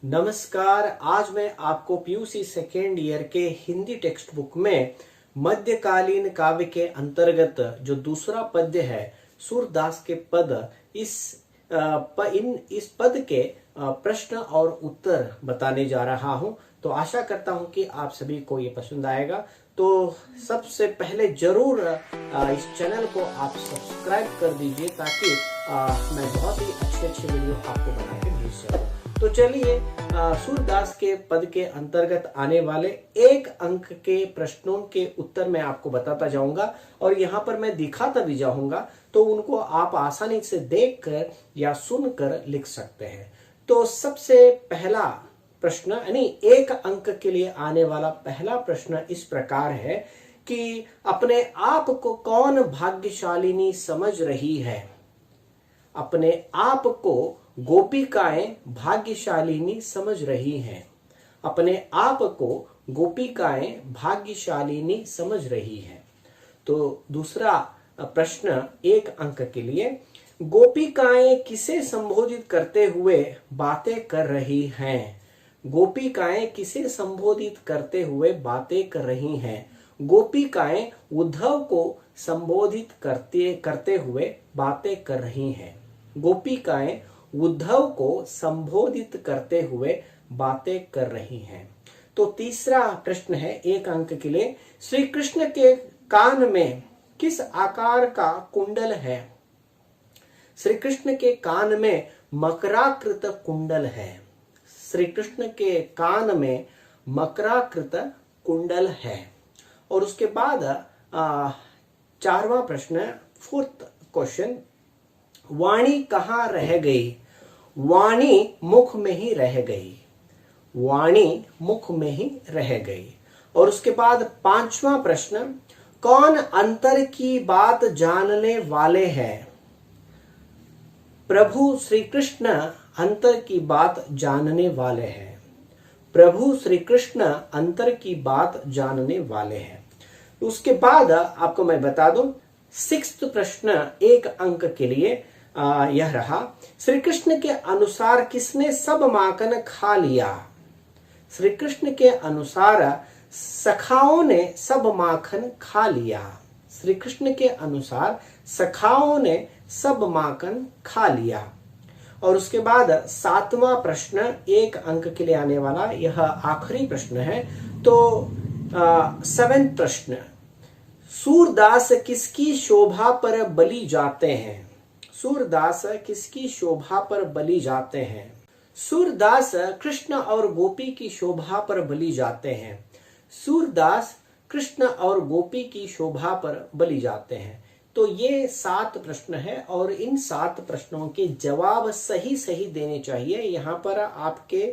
नमस्कार। आज मैं आपको पीयूसी सेकेंड ईयर के हिंदी टेक्स्ट बुक में मध्यकालीन काव्य के अंतर्गत जो दूसरा पद्य है सूरदास के पद, इस पद के प्रश्न और उत्तर बताने जा रहा हूं। तो आशा करता हूं कि आप सभी को ये पसंद आएगा। तो सबसे पहले जरूर इस चैनल को आप सब्सक्राइब कर दीजिए ताकि मैं बहुत ही अच्छे वीडियो आपको बना के भेज सकूं। तो चलिए सूरदास के पद के अंतर्गत आने वाले 1 अंक के प्रश्नों के उत्तर मैं आपको बताता जाऊंगा और यहाँ पर मैं दिखाता भी जाऊंगा, तो उनको आप आसानी से देखकर या सुनकर लिख सकते हैं। तो सबसे पहला प्रश्न यानी 1 अंक के लिए आने वाला पहला प्रश्न इस प्रकार है कि अपने आप को कौन भाग्यशालिनी समझ रही है। अपने आप को गोपिकाएं भाग्यशालिनी समझ रही हैं। अपने आप को गोपिकाएं भाग्यशालिनी समझ रही हैं। तो दूसरा प्रश्न 1 अंक के लिए, गोपिकाएं किसे संबोधित करते हुए बातें कर रही हैं। गोपिकाएं किसे संबोधित करते हुए बातें कर रही हैं। गोपिकाएं उद्धव को संबोधित करते हुए बातें कर रही हैं। गोपिकाएं उद्धव को संबोधित करते हुए बातें कर रही हैं। तो तीसरा प्रश्न है 1 अंक के लिए, श्री कृष्ण के कान में किस आकार का कुंडल है। श्री कृष्ण के कान में मकराकृत कुंडल है। श्री कृष्ण के कान में मकराकृत कुंडल है। और उसके बाद 4वां प्रश्न 4th क्वेश्चन, वाणी कहाँ रह गई। वाणी मुख में ही रह गई। वाणी मुख में ही रह गई। और उसके बाद 5वां प्रश्न, कौन अंतर की बात जानने वाले हैं। प्रभु श्री कृष्ण अंतर की बात जानने वाले हैं। प्रभु श्री कृष्ण अंतर की बात जानने वाले हैं। उसके बाद आपको मैं बता दूं 6th प्रश्न 1 अंक के लिए यह रहा, श्री कृष्ण के अनुसार किसने सब माखन खा लिया। श्री कृष्ण के अनुसार सखाओं ने सब माखन खा लिया। श्री कृष्ण के अनुसार सखाओं ने सब माखन खा लिया। और उसके बाद 7वां प्रश्न 1 अंक के लिए आने वाला यह आखिरी प्रश्न है। तो 7th प्रश्न, सूरदास किसकी शोभा पर बलि जाते हैं। सूरदास किसकी शोभा पर बलि जाते हैं। सूरदास कृष्ण और गोपी की शोभा पर बलि जाते हैं। सूरदास कृष्ण और गोपी की शोभा पर बलि जाते हैं। तो ये 7 प्रश्न है और इन 7 प्रश्नों के जवाब सही सही देने चाहिए। यहाँ पर आपके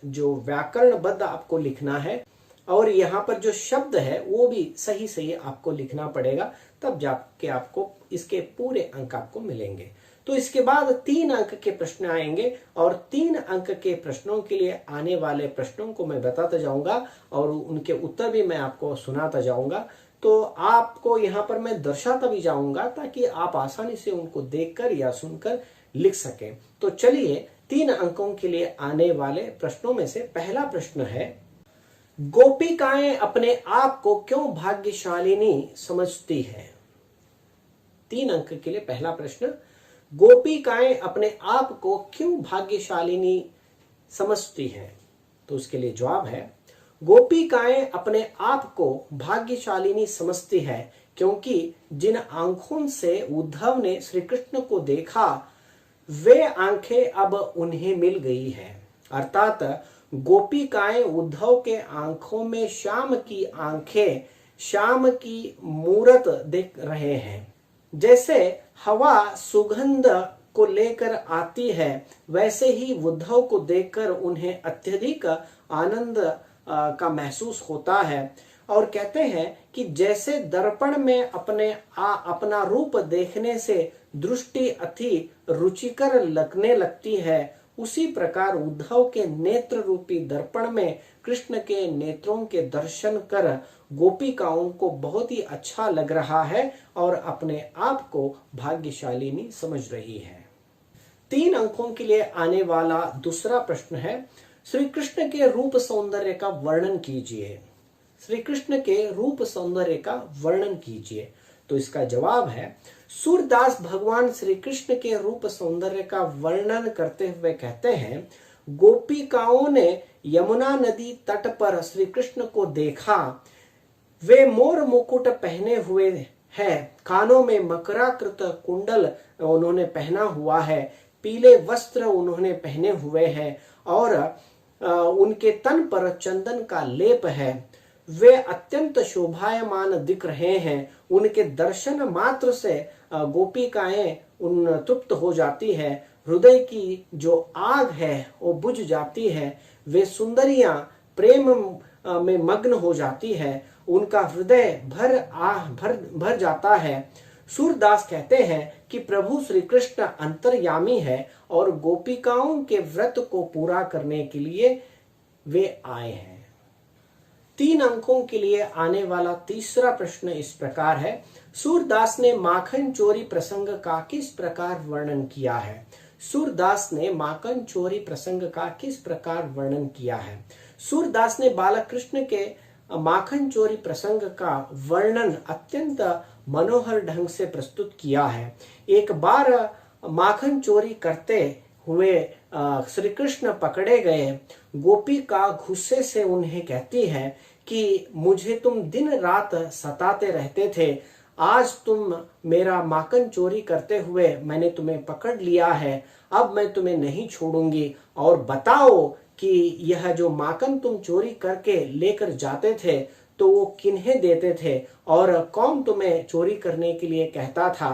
जो व्याकरणबद्ध आपको लिखना है और यहाँ पर जो शब्द है वो भी सही सही आपको लिखना पड़ेगा, तब जाके आपको इसके पूरे अंक आपको मिलेंगे। तो इसके बाद 3 अंक के प्रश्न आएंगे और 3 अंक के प्रश्नों के लिए आने वाले प्रश्नों को मैं बताता जाऊंगा और उनके उत्तर भी मैं आपको सुनाता जाऊंगा। तो आपको यहाँ पर मैं दर्शाता भी जाऊंगा ताकि आप आसानी से उनको देखकर या सुनकर लिख सकें। तो चलिए 3 अंकों के लिए आने वाले प्रश्नों में से पहला प्रश्न है, गोपिकाएं अपने आप को क्यों भाग्यशालिनी समझती है। 3 अंक के लिए पहला प्रश्न, गोपिकाएं अपने आप को क्यों भाग्यशालिनी समझती हैं। तो उसके लिए जवाब है, गोपिकाएं अपने आप को भाग्यशालिनी समझती है क्योंकि जिन आंखों से उद्धव ने श्री कृष्ण को देखा वे आंखें अब उन्हें मिल गई हैं। अर्थात गोपिकाएं उद्धव के आंखों में श्याम की आंखें, श्याम की मूरत देख रहे हैं। जैसे हवा सुगंध को लेकर आती है वैसे ही उद्धव को देखकर उन्हें अत्यधिक आनंद का महसूस होता है। और कहते हैं कि जैसे दर्पण में अपना रूप देखने से दृष्टि अति रुचिकर लगने लगती है, उसी प्रकार उद्धव के नेत्र रूपी दर्पण में कृष्ण के नेत्रों के दर्शन कर गोपिकाओं को बहुत ही अच्छा लग रहा है और अपने आप को भाग्यशालिनी समझ रही है। 3 अंकों के लिए आने वाला दूसरा प्रश्न है, श्री कृष्ण के रूप सौंदर्य का वर्णन कीजिए। श्री कृष्ण के रूप सौंदर्य का वर्णन कीजिए। तो इसका जवाब है, सूरदास भगवान श्री कृष्ण के रूप सौंदर्य का वर्णन करते हुए कहते हैं, गोपिकाओं ने यमुना नदी तट पर श्री कृष्ण को देखा। वे मोर मुकुट पहने हुए हैं, कानों में मकराकृत कुंडल उन्होंने पहना हुआ है, पीले वस्त्र उन्होंने पहने हुए हैं और उनके तन पर चंदन का लेप है। वे अत्यंत शोभायमान दिख रहे हैं। उनके दर्शन मात्र से गोपिकाएं उन तृप्त हो जाती है। हृदय की जो आग है वो बुझ जाती है। वे सुंदरियां प्रेम में मग्न हो जाती है। उनका हृदय भर जाता है। सूरदास कहते हैं कि प्रभु श्री कृष्ण अंतर्यामी है और गोपिकाओं के व्रत को पूरा करने के लिए वे आए हैं। 3 अंकों के लिए आने वाला तीसरा प्रश्न इस प्रकार है, सूरदास ने माखन चोरी प्रसंग का किस प्रकार वर्णन किया है। सूरदास ने माखन चोरी प्रसंग का किस प्रकार वर्णन किया है। सूरदास ने बालक कृष्ण के माखन चोरी प्रसंग का वर्णन अत्यंत मनोहर ढंग से प्रस्तुत किया है। एक बार माखन चोरी करते हुए श्री कृष्ण पकड़े गए। गोपिका गुस्से से उन्हें कहती है कि मुझे तुम दिन रात सताते रहते थे, आज तुम मेरा माखन चोरी करते हुए मैंने तुम्हें पकड़ लिया है, अब मैं तुम्हें नहीं छोड़ूंगी। और बताओ कि यह जो माखन तुम चोरी करके लेकर जाते थे तो वो किन्हें देते थे और कौन तुम्हें चोरी करने के लिए कहता था।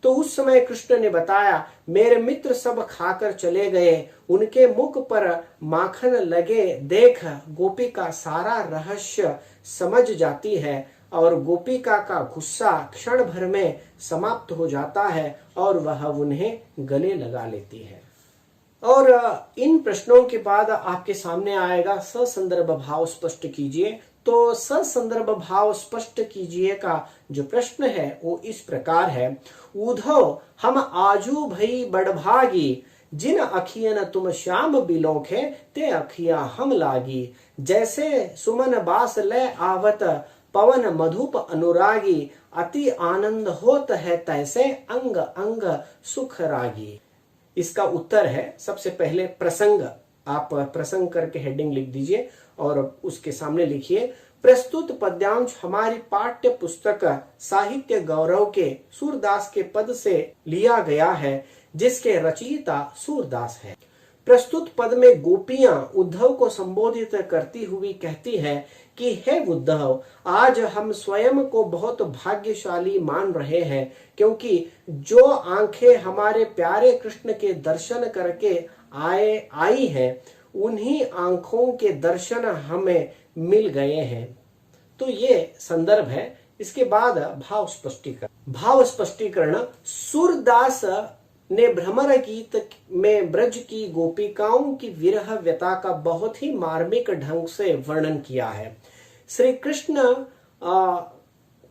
तो उस समय कृष्ण ने बताया, मेरे मित्र सब खाकर चले गए, उनके मुख पर माखन लगे देख गोपिका सारा रहस्य समझ जाती है और गोपिका का गुस्सा क्षण भर में समाप्त हो जाता है और वह उन्हें गले लगा लेती है। और इन प्रश्नों के बाद आपके सामने आएगा ससंदर्भ भाव स्पष्ट कीजिए। तो ससंदर्भ भाव स्पष्ट कीजिए का जो प्रश्न है वो इस प्रकार है, उद्धव हम आजू भई बड़भागी, जिन अखियन तुम श्याम बिलोखे ते अखिया हम लागी। जैसे सुमन बास ले आवत पवन मधुप अनुरागी, अति आनंद होत है तैसे अंग अंग सुख रागी। इसका उत्तर है, सबसे पहले प्रसंग, आप प्रसंग करके हेडिंग लिख दीजिए और उसके सामने लिखिए, प्रस्तुत पद्यांश हमारी पाठ्य पुस्तक साहित्य गौरव के सूरदास के पद से लिया गया है, जिसके रचयिता सूरदास है। प्रस्तुत पद में गोपियां उद्धव को संबोधित करती हुई कहती है कि हे उद्धव, आज हम स्वयं को बहुत भाग्यशाली मान रहे हैं, क्योंकि जो आंखें हमारे प्यारे कृष्ण के दर्शन करके आई हैं, उन्हीं आंखों के दर्शन हमें मिल गए हैं। तो ये संदर्भ है। इसके बाद भाव स्पष्टीकरण सूरदास ने भ्रमर गीत में ब्रज की गोपिकाओं की विरह व्यथा का बहुत ही मार्मिक ढंग से वर्णन किया है। श्री कृष्ण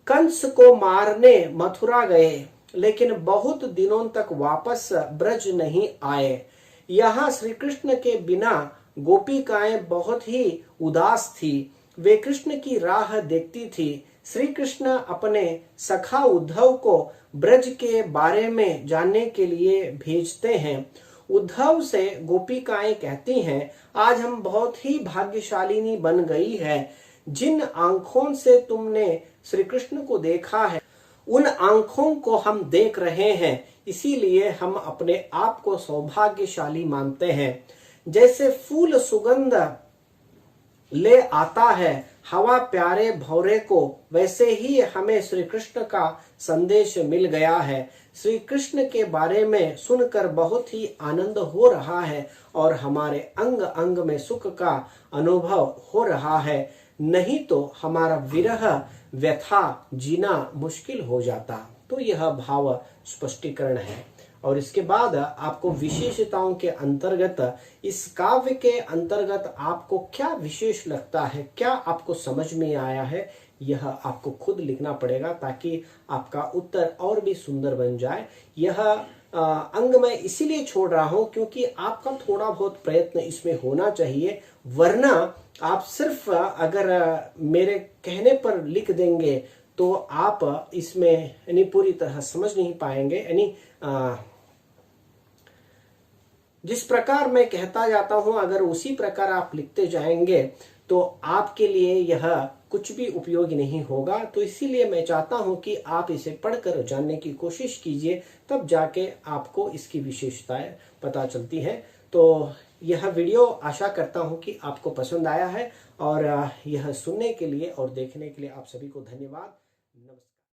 कंस को मारने मथुरा गए, लेकिन बहुत दिनों तक वापस ब्रज नहीं आए। यहाँ श्री कृष्ण के बिना गोपिकाएं बहुत ही उदास थी। वे कृष्ण की राह देखती थी। श्री कृष्ण अपने सखा उद्धव को ब्रज के बारे में जानने के लिए भेजते हैं। उद्धव से गोपिकाएं कहती हैं, आज हम बहुत ही भाग्यशालिनी बन गई है। जिन आंखों से तुमने श्री कृष्ण को देखा है, उन आंखों को हम देख रहे हैं, इसीलिए हम अपने आप को सौभाग्यशाली मानते हैं। जैसे फूल सुगंध ले आता है हवा प्यारे भौरे को, वैसे ही हमें श्री कृष्ण का संदेश मिल गया है। श्री कृष्ण के बारे में सुनकर बहुत ही आनंद हो रहा है और हमारे अंग अंग में सुख का अनुभव हो रहा है, नहीं तो हमारा विरह व्यथा जीना मुश्किल हो जाता। तो यह भाव स्पष्टीकरण है। और इसके बाद आपको विशेषताओं के अंतर्गत, इस काव्य के अंतर्गत आपको क्या विशेष लगता है, क्या आपको समझ में आया है, यह आपको खुद लिखना पड़ेगा ताकि आपका उत्तर और भी सुंदर बन जाए। यह अंग मैं इसीलिए छोड़ रहा हूं क्योंकि आपका थोड़ा बहुत प्रयत्न इसमें होना चाहिए, वरना आप सिर्फ अगर मेरे कहने पर लिख देंगे तो आप इसमें यानी पूरी तरह समझ नहीं पाएंगे। यानी जिस प्रकार मैं कहता जाता हूं अगर उसी प्रकार आप लिखते जाएंगे तो आपके लिए यह कुछ भी उपयोगी नहीं होगा। तो इसीलिए मैं चाहता हूं कि आप इसे पढ़कर जानने की कोशिश कीजिए, तब जाके आपको इसकी विशेषताएं पता चलती हैं। तो यह वीडियो आशा करता हूं कि आपको पसंद आया है, और यह सुनने के लिए और देखने के लिए आप सभी को धन्यवाद।